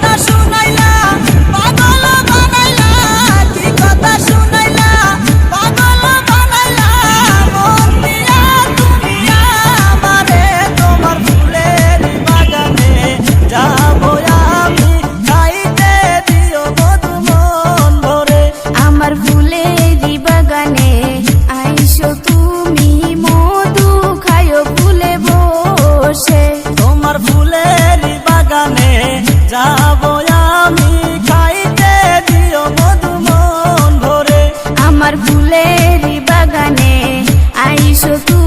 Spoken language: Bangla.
কথা শুনাইলা পাগল বানাইলা, কি কথা শুনাইলা পাগল বানাইলা, মন দিয়া তুমি আমারে তোমার ফুলের বাগানে যাবো আমি খাইতে দিও মধু মন ভরে। আমার ফুলের বাগানে আইসো তুমি মধু খায়ো ফুলে বসে। তোমার ফুলের বাগানে যাবো আমি খাইতে দিও মধু মন ভরে। আমার ফুলের বাগানে আইসো তুমি